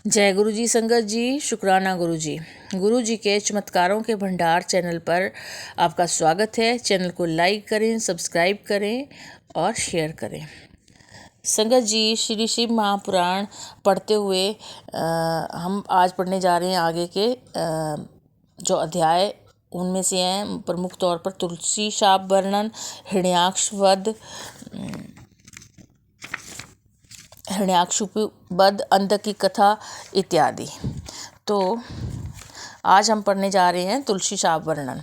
जय गुरु जी संगत जी, शुक्राना गुरु जी। गुरु जी के चमत्कारों के भंडार चैनल पर आपका स्वागत है। चैनल को लाइक करें, सब्सक्राइब करें और शेयर करें। संगत जी, श्री शिव महापुराण पढ़ते हुए हम आज पढ़ने जा रहे हैं आगे के जो अध्याय, उनमें से हैं प्रमुख तौर पर तुलसी शाप वर्णन, हिरण्याक्ष वध, हिरण्याक्षुपवध, अंध की कथा इत्यादि। तो आज हम पढ़ने जा रहे हैं तुलसी शाप वर्णन।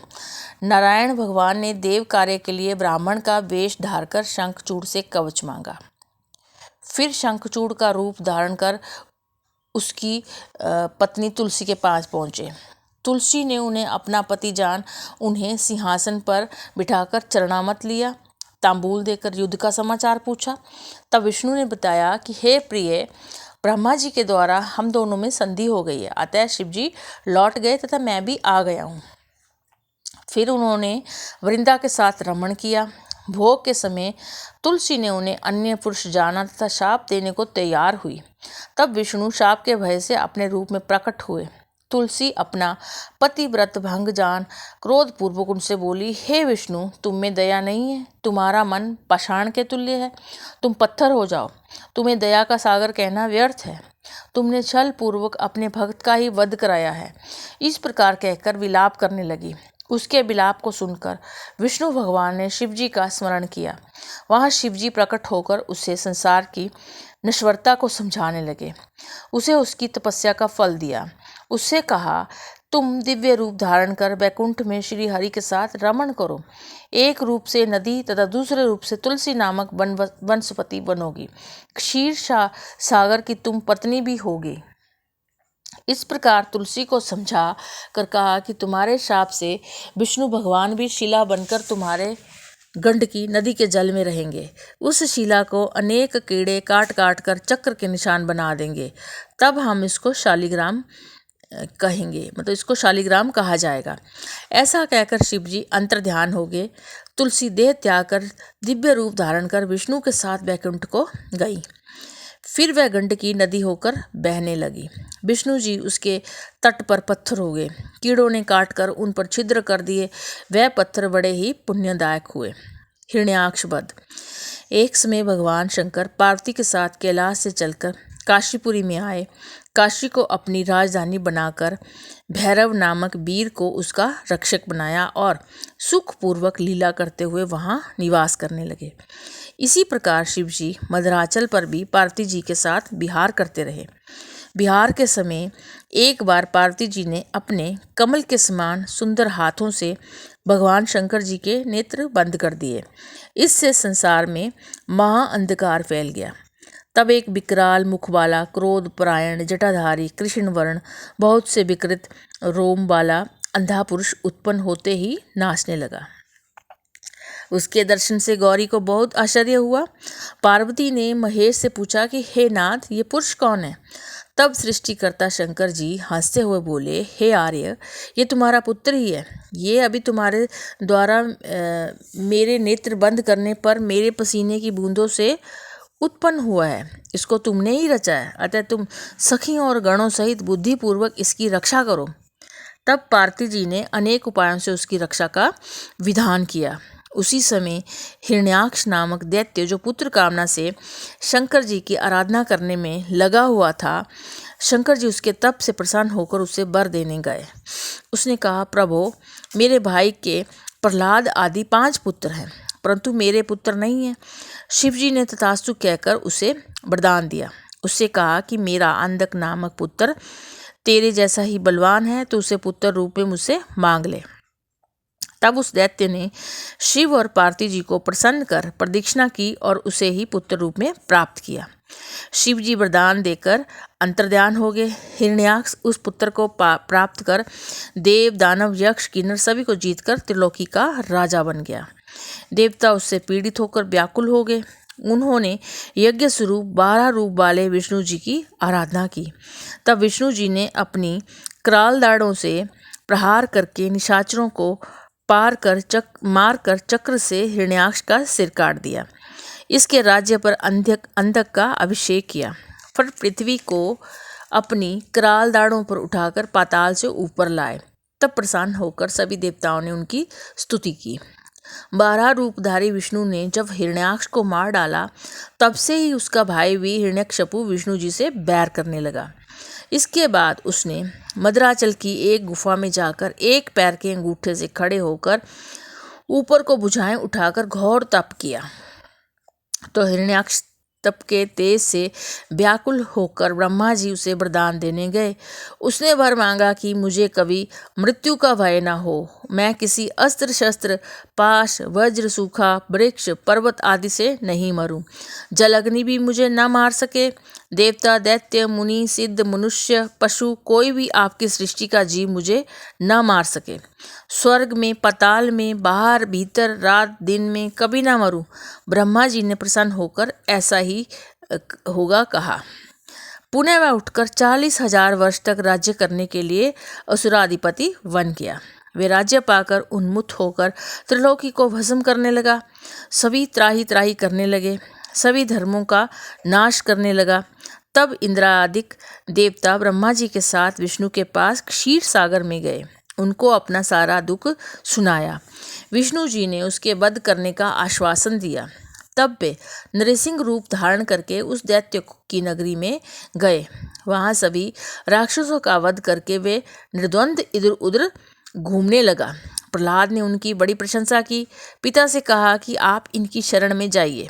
नारायण भगवान ने देव कार्य के लिए ब्राह्मण का वेश धारकर शंखचूड़ से कवच मांगा। फिर शंखचूड़ का रूप धारण कर उसकी पत्नी तुलसी के पास पहुँचे। तुलसी ने उन्हें अपना पति जान उन्हें सिंहासन पर बिठाकर चरणामत लिया, तांबूल देकर युद्ध का समाचार पूछा। तब विष्णु ने बताया कि हे प्रिय, ब्रह्मा जी के द्वारा हम दोनों में संधि हो गई है, अतः शिव जी लौट गए तथा मैं भी आ गया हूँ। फिर उन्होंने वृंदा के साथ रमण किया। भोग के समय तुलसी ने उन्हें अन्य पुरुष जाना तथा शाप देने को तैयार हुई। तब विष्णु शाप के भय से अपने रूप में प्रकट हुए। तुलसी अपना पतिव्रत भंग जान क्रोध पूर्वक उनसे बोली, हे विष्णु, तुम में दया नहीं है, तुम्हारा मन पाषाण के तुल्य है, तुम पत्थर हो जाओ, तुम्हें दया का सागर कहना व्यर्थ है, तुमने छल पूर्वक अपने भक्त का ही वध कराया है। इस प्रकार कहकर विलाप करने लगी। उसके विलाप को सुनकर विष्णु भगवान ने शिवजी का स्मरण किया। वहाँ शिवजी प्रकट होकर उसे संसार की नश्वरता को समझाने लगे। उसे उसकी तपस्या का फल दिया। उससे कहा, तुम दिव्य रूप धारण कर वैकुंठ में श्री हरि के साथ रमण करो। एक रूप से नदी तथा दूसरे रूप से तुलसी नामक वनस्पति बनोगी। क्षीर सागर की तुम पत्नी भी होगी। इस प्रकार तुलसी को समझा कर कहा कि तुम्हारे शाप से विष्णु भगवान भी शिला बनकर तुम्हारे गंडकी नदी के जल में रहेंगे। उस शिला को अनेक कीड़े काट काट कर चक्र के निशान बना देंगे। तब हम इसको शालिग्राम कहेंगे, मतलब इसको शालिग्राम कहा जाएगा। ऐसा कहकर शिवजी अंतर्ध्यान हो गए। तुलसी देह त्याग कर दिव्य रूप धारण कर विष्णु के साथ वैकुंठ को गई। फिर वह गंडकी नदी होकर बहने लगी। विष्णु जी उसके तट पर पत्थर हो गए। कीड़ों ने काट कर उन पर छिद्र कर दिए। वह पत्थर बड़े ही पुण्यदायक हुए। हिरण्याक्ष वध। एक समय भगवान शंकर पार्वती के साथ कैलाश से चलकर काशीपुरी में आए। काशी को अपनी राजधानी बनाकर भैरव नामक वीर को उसका रक्षक बनाया और सुखपूर्वक लीला करते हुए वहाँ निवास करने लगे। इसी प्रकार शिवजी मधुराचल पर भी पार्वती जी के साथ विहार करते रहे। विहार के समय एक बार पार्वती जी ने अपने कमल के समान सुंदर हाथों से भगवान शंकर जी के नेत्र बंद कर दिए। इससे संसार में महाअंधकार फैल गया। तब एक विकराल मुख वाला, क्रोध परायण, जटाधारी, कृष्ण वर्ण, बहुत से विकृत रोम वाला अंधा पुरुष उत्पन्न होते ही नाचने लगा। उसके दर्शन से गौरी को बहुत आश्चर्य हुआ। पार्वती ने महेश से पूछा कि हे नाथ, ये पुरुष कौन है? तब सृष्टिकर्ता शंकर जी हंसते हुए बोले, हे आर्य, ये तुम्हारा पुत्र ही है। ये अभी तुम्हारे द्वारा मेरे नेत्र बंद करने पर मेरे पसीने की बूंदों से उत्पन्न हुआ है। इसको तुमने ही रचा है, अतः तुम सखियों और गणों सहित बुद्धिपूर्वक इसकी रक्षा करो। तब पार्वती जी ने अनेक उपायों से उसकी रक्षा का विधान किया। उसी समय हिरण्याक्ष नामक दैत्य, जो पुत्र कामना से शंकर जी की आराधना करने में लगा हुआ था, शंकर जी उसके तप से प्रसन्न होकर उसे वर देने गए। उसने कहा, प्रभो, मेरे भाई के प्रहलाद आदि 5 पुत्र हैं, परंतु मेरे पुत्र नहीं है। शिवजी ने तथास्तु कहकर उसे वरदान दिया। उससे कहा कि मेरा अंधक नामक पुत्र तेरे जैसा ही बलवान है, तो उसे पुत्र रूप में मुझसे मांग ले। तब उस दैत्य ने शिव और पार्वती जी को प्रसन्न कर प्रदक्षिणा की और उसे ही पुत्र रूप में प्राप्त किया। शिव जी वरदान देकर अंतर्ध्यान हो गए। हिरण्याक्ष उस पुत्र को प्राप्त कर देव, दानव, यक्ष, किन्नर सभी को जीतकर त्रिलोकी का राजा बन गया। देवता उससे पीड़ित होकर व्याकुल हो गए। उन्होंने यज्ञ स्वरूप 12 रूप वाले विष्णु जी की आराधना की। तब विष्णु जी ने अपनी कराल दाढ़ों से प्रहार करके निशाचरों को मार कर चक्र से हिरण्याक्ष का सिर काट दिया। इसके राज्य पर अंधक का अभिषेक किया। फिर पृथ्वी को अपनी कराल दाढ़ों पर उठाकर पाताल से ऊपर लाए। तब प्रसन्न होकर सभी देवताओं ने उनकी स्तुति की। 12 रूपधारी विष्णु ने जब हिरण्याक्ष को मार डाला, तब से ही उसका भाई भी हिरण्यकशिपु विष्णु जी से बैर करने लगा। इसके बाद उसने मद्राचल की एक गुफा में जाकर एक पैर के अंगूठे से खड़े होकर ऊपर को भुजाएं उठाकर घोर तप किया। तो हिरण्याक्ष तप के तेज से व्याकुल होकर ब्रह्मा जी उसे वरदान देने गए। उसने वर मांगा कि मुझे कभी मृत्यु का भय न हो, मैं किसी अस्त्र शस्त्र, पाश, वज्र, सूखा, वृक्ष, पर्वत आदि से नहीं मरूं, जल अग्नि भी मुझे न मार सके, देवता, दैत्य, मुनि, सिद्ध, मनुष्य, पशु, कोई भी आपकी सृष्टि का जीव मुझे न मार सके, स्वर्ग में, पाताल में, बाहर भीतर, रात दिन में कभी ना मरूं। ब्रह्मा जी ने प्रसन्न होकर ऐसा ही होगा कहा। पुनः वह उठकर 40,000 वर्ष तक राज्य करने के लिए असुराधिपति बन गया। वे राज्य पाकर उन्मुख होकर त्रिलोकी को भस्म करने लगा। सभी त्राही त्राही करने लगे, सभी धर्मों का नाश करने लगा। तब इंद्रादिक देवता ब्रह्मा जी के साथ विष्णु के पास क्षीर सागर में गए, उनको अपना सारा दुख सुनाया। विष्णु जी ने उसके वध करने का आश्वासन दिया। तब वे नृसिंह रूप धारण करके उस दैत्य की नगरी में गए। वहाँ सभी राक्षसों का वध करके वे निर्द्वंद इधर उधर घूमने लगा। प्रहलाद ने उनकी बड़ी प्रशंसा की। पिता से कहा कि आप इनकी शरण में जाइए,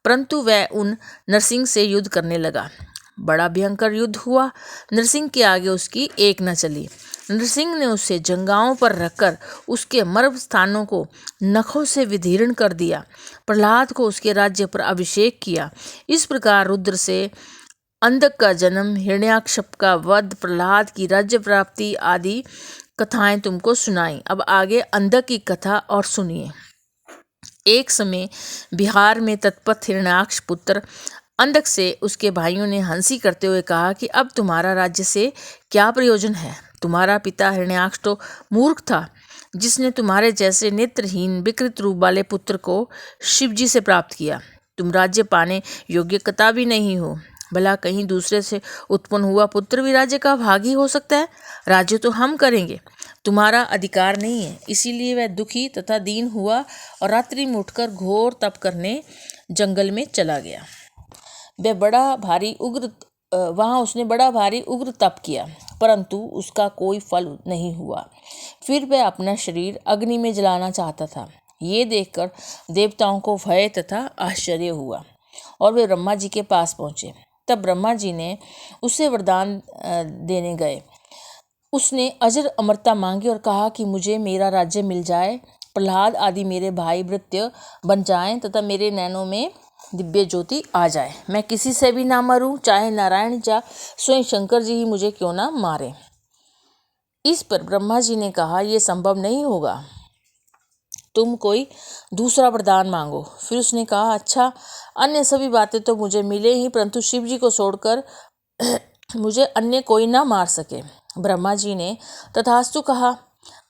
परंतु वह उन नरसिंह से युद्ध करने लगा। बड़ा भयंकर युद्ध हुआ। नरसिंह के आगे उसकी एक न चली। नरसिंह ने उसे जंगाओं पर रखकर उसके मर्म स्थानों को नखों से विदीर्ण कर दिया। प्रहलाद को उसके राज्य पर अभिषेक किया। इस प्रकार रुद्र से अंधक का जन्म, हिरण्याकश्यप का वध, प्रहलाद की राज्य प्राप्ति आदि कथाएं तुमको सुनाई। अब आगे अंधक की कथा और सुनिए। एक समय बिहार में तत्पथ हिरण्याक्ष पुत्र अंधक से उसके भाइयों ने हंसी करते हुए कहा कि अब तुम्हारा राज्य से क्या प्रयोजन है। तुम्हारा पिता हिरण्याक्ष तो मूर्ख था, जिसने तुम्हारे जैसे नेत्रहीन विकृत रूप वाले पुत्र को शिवजी से प्राप्त किया। तुम राज्य पाने योग्य कता भी नहीं हो। भला कहीं दूसरे से उत्पन्न हुआ पुत्र भी राज्य का भागी हो सकता है। राज्य तो हम करेंगे, तुम्हारा अधिकार नहीं है। इसीलिए वह दुखी तथा दीन हुआ और रात्रि में उठकर घोर तप करने जंगल में चला गया। वहाँ उसने बड़ा भारी उग्र तप किया, परंतु उसका कोई फल नहीं हुआ। फिर वह अपना शरीर अग्नि में जलाना चाहता था। ये देखकर देवताओं को भय तथा आश्चर्य हुआ और वे ब्रह्मा जी के पास पहुँचे। तब ब्रह्मा जी ने उसे वरदान देने गए। उसने अजर अमरता मांगी और कहा कि मुझे मेरा राज्य मिल जाए, प्रहलाद आदि मेरे भाई भृत्य बन जाएं तथा मेरे नैनों में दिव्य ज्योति आ जाए। मैं किसी से भी ना मरूं, चाहे नारायण या स्वयं शंकर जी ही मुझे क्यों ना मारे। इस पर ब्रह्मा जी ने कहा, यह संभव नहीं होगा, तुम कोई दूसरा वरदान मांगो। फिर उसने कहा, अच्छा, अन्य सभी बातें तो मुझे मिले ही, परंतु शिव जी को छोड़कर मुझे अन्य कोई ना मार सके। ब्रह्मा जी ने तथास्तु कहा।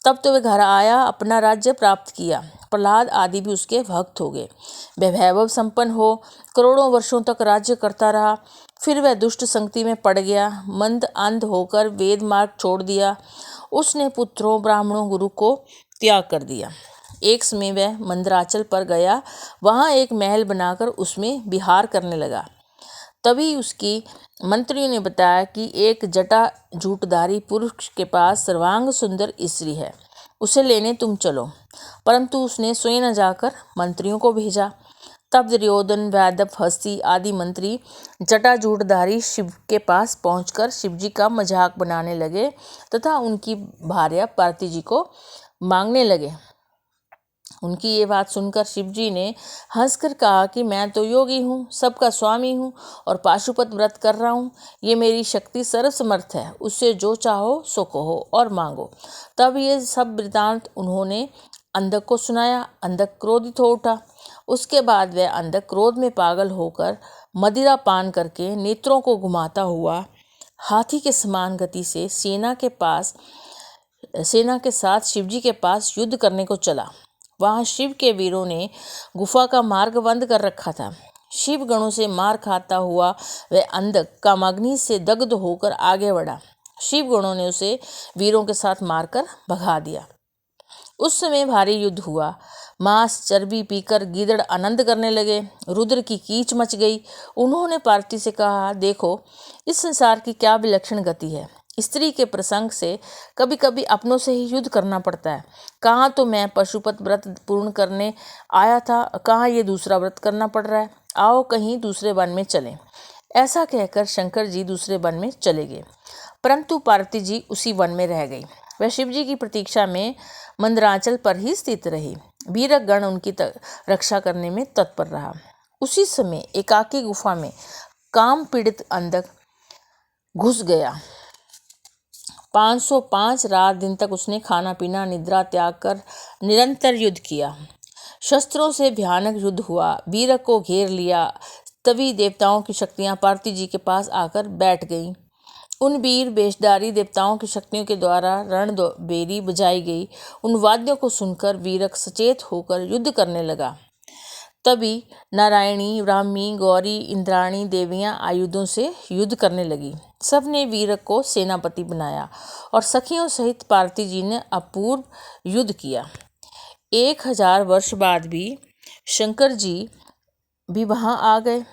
तब तो वह घर आया, अपना राज्य प्राप्त किया। प्रहलाद आदि भी उसके भक्त हो गए। वह वैभव संपन्न हो करोड़ों वर्षों तक राज्य करता रहा। फिर वह दुष्ट संगति में पड़ गया, मंद अंध होकर वेद मार्ग छोड़ दिया। उसने पुत्रों, ब्राह्मणों, गुरु को त्याग कर दिया। एक समय वह मंदराचल पर गया, वहाँ एक महल बनाकर उसमें विहार करने लगा। तभी उसकी मंत्रियों ने बताया कि एक जटा झूठधारी पुरुष के पास सर्वांग सुंदर स्त्री है, उसे लेने तुम चलो। परंतु उसने स्वयं न जाकर मंत्रियों को भेजा। तब दुर्योधन, वैदव, हस्ती आदि मंत्री जटा झूठधारी शिव के पास पहुंचकर शिवजी का मजाक बनाने लगे तथा उनकी भार्या पार्वती जी को मांगने लगे। उनकी ये बात सुनकर शिवजी ने हंसकर कहा कि मैं तो योगी हूँ, सबका स्वामी हूँ और पाशुपत व्रत कर रहा हूँ। ये मेरी शक्ति सर्वसमर्थ है, उससे जो चाहो सो कहो और मांगो। तब ये सब वृतांत उन्होंने अंधक को सुनाया। अंधक क्रोधित हो उठा। उसके बाद वह अंधक क्रोध में पागल होकर मदिरा पान करके नेत्रों को घुमाता हुआ हाथी के समान गति से सेना के साथ शिवजी के पास युद्ध करने को चला। वहाँ शिव के वीरों ने गुफा का मार्ग बंद कर रखा था। शिव गणों से मार खाता हुआ वह अंधक कामाग्नि से दग्ध होकर आगे बढ़ा। शिव गणों ने उसे वीरों के साथ मारकर भगा दिया। उस समय भारी युद्ध हुआ। मांस चर्बी पीकर गीदड़ आनंद करने लगे। रुद्र की कीच मच गई। उन्होंने पार्वती से कहा, देखो इस संसार की क्या विलक्षण गति है। स्त्री के प्रसंग से कभी कभी अपनों से ही युद्ध करना पड़ता है। कहाँ तो मैं पशुपत व्रत पूर्ण करने आया था, कहाँ ये दूसरा व्रत करना पड़ रहा है। आओ कहीं दूसरे वन में चलें। ऐसा कहकर शंकर जी दूसरे वन में चले गए, परंतु पार्वती जी उसी वन में रह गई। वह शिव जी की प्रतीक्षा में मंदराचल पर ही स्थित रही। वीरक गण उनकी रक्षा करने में तत्पर रहा। उसी समय एकाकी गुफा में काम पीड़ित अंधक घुस गया। 505 रात दिन तक उसने खाना पीना निद्रा त्याग कर निरंतर युद्ध किया। शस्त्रों से भयानक युद्ध हुआ। वीरक को घेर लिया। तभी देवताओं की शक्तियां पार्वती जी के पास आकर बैठ गईं। उन वीर बेशधारी देवताओं की शक्तियों के द्वारा रणबेरी बजाई गई। उन वाद्यों को सुनकर वीरक सचेत होकर युद्ध करने लगा। तभी नारायणी, ब्राह्मी, गौरी, इंद्राणी देवियां आयुधों से युद्ध करने लगी। सबने वीरक को सेनापति बनाया और सखियों सहित पार्वती जी ने अपूर्व युद्ध किया। 1000 वर्ष बाद भी शंकर जी भी वहां आ गए।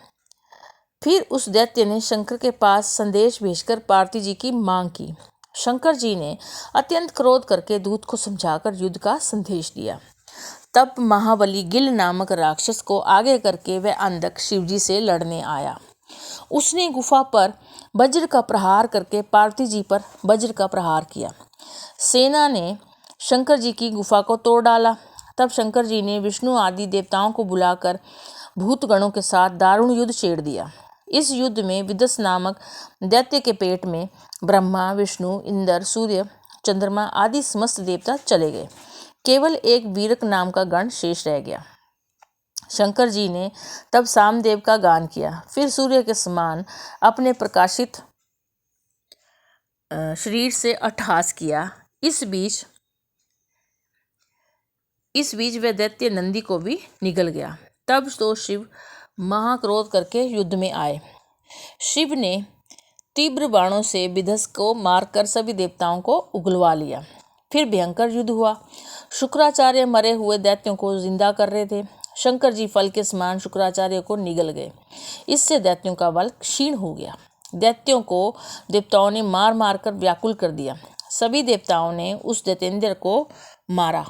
फिर उस दैत्य ने शंकर के पास संदेश भेजकर पार्वती जी की मांग की। शंकर जी ने अत्यंत क्रोध करके दूत को समझाकर युद्ध का संदेश दिया। तब महाबली गिल नामक राक्षस को आगे करके वह अंधक शिवजी से लड़ने आया। उसने गुफा पर वज्र का प्रहार करके पार्वती जी पर वज्र का प्रहार किया। सेना ने शंकर जी की गुफा को तोड़ डाला। तब शंकर जी ने विष्णु आदि देवताओं को बुलाकर भूतगणों के साथ दारुण युद्ध छेड़ दिया। इस युद्ध में विदस नामक दैत्य के पेट में ब्रह्मा, विष्णु, इंद्र, सूर्य, चंद्रमा आदि समस्त देवता चले गए। केवल एक वीरक नाम का गण शेष रह गया। शंकर जी ने तब सामदेव का गान किया। फिर सूर्य के समान अपने प्रकाशित शरीर से अट्टहास किया। इस बीच वह दैत्य नंदी को भी निगल गया। तब तो शिव महाक्रोध करके युद्ध में आए। शिव ने तीव्र बाणों से विदस को मारकर सभी देवताओं को उगलवा लिया। फिर भयंकर युद्ध हुआ। शुक्राचार्य मरे हुए दैत्यों को जिंदा कर रहे थे। शंकर जी फल के समान शुक्राचार्य को निगल गए। इससे दैत्यों का बल क्षीण हो गया। दैत्यों को देवताओं ने मार मार कर व्याकुल कर दिया। सभी देवताओं ने उस दैतेंद्र को मारा।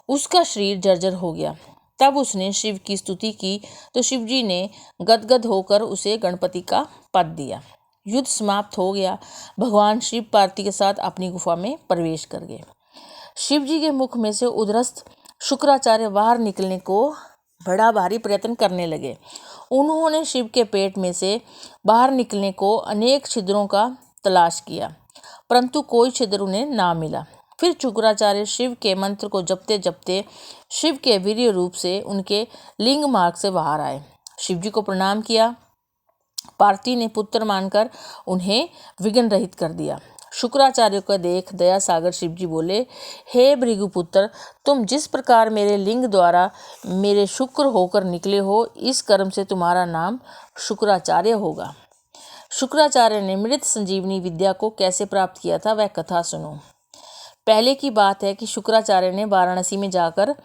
उसका शरीर जर्जर हो गया। तब उसने शिव की स्तुति की तो शिव जी ने गदगद होकर उसे गणपति का पद दिया। युद्ध समाप्त हो गया। भगवान शिव पार्वती के साथ अपनी गुफा में प्रवेश कर गए। शिव जी के मुख में से उदरस्थ शुक्राचार्य बाहर निकलने को बड़ा भारी प्रयत्न करने लगे। उन्होंने शिव के पेट में से बाहर निकलने को अनेक छिद्रों का तलाश किया, परंतु कोई छिद्र उन्हें ना मिला। फिर शुक्राचार्य शिव के मंत्र को जपते जपते शिव के वीर्य रूप से उनके लिंग मार्ग से बाहर आए। शिव जी को प्रणाम किया। पार्वती ने पुत्र मानकर उन्हें विघ्न रहित कर दिया। शुक्राचार्य को देख दया सागर शिव जी बोले, हे भृगुपुत्र, तुम जिस प्रकार मेरे लिंग द्वारा मेरे शुक्र होकर निकले हो, इस कर्म से तुम्हारा नाम शुक्राचार्य होगा। शुक्राचार्य ने मृत संजीवनी विद्या को कैसे प्राप्त किया था, वह कथा सुनो। पहले की बात है कि शुक्राचार्य ने वाराणसी में जाकर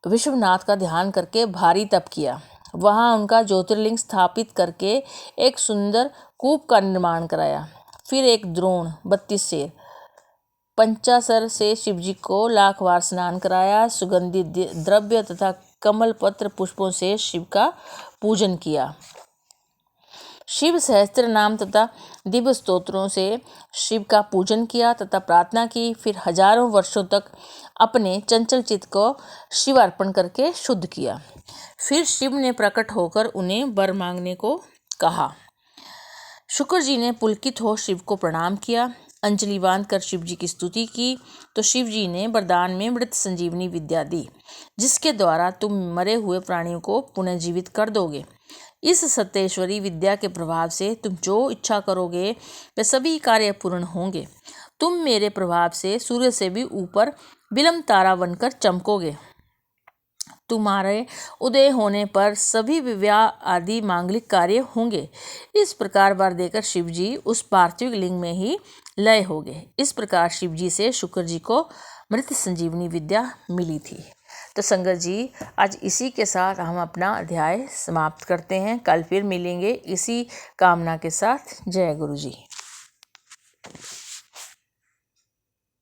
विश्वनाथ का ध्यान करके भारी तप किया। वहां उनका ज्योतिर्लिंग स्थापित करके एक सुंदर कूप का निर्माण कराया। फिर एक द्रोण 32 शेर पंचासर से शिवजी को लाख बार स्नान कराया। सुगंधित द्रव्य तथा कमल पत्र पुष्पों से शिव का पूजन किया। शिव सहस्त्र नाम तथा दिव्य स्तोत्रों से शिव का पूजन किया तथा प्रार्थना की। फिर हजारों वर्षों तक अपने चंचल चित्त को शिव अर्पण करके शुद्ध किया। फिर शिव ने प्रकट होकर उन्हें वर मांगने को कहा। शुक्र जी ने पुलकित हो शिव को प्रणाम किया। अंजलि बांधकर शिव जी की स्तुति की तो शिव जी ने वरदान में मृत संजीवनी विद्या दी, जिसके द्वारा तुम मरे हुए प्राणियों को पुनः जीवित कर दोगे। इस सत्येश्वरी विद्या के प्रभाव से तुम जो इच्छा करोगे वे सभी कार्य पूर्ण होंगे। तुम मेरे प्रभाव से सूर्य से भी ऊपर विलंब तारा बनकर चमकोगे। तुम्हारे उदय होने पर सभी विवाह आदि मांगलिक कार्य होंगे। इस प्रकार वर देकर शिव जी उस पार्थिव लिंग में ही लय हो गए। इस प्रकार शिव जी से शुक्र जी को मृत संजीवनी विद्या मिली थी। तो संगत जी, आज इसी के साथ हम अपना अध्याय समाप्त करते हैं। कल फिर मिलेंगे इसी कामना के साथ। जय गुरु जी।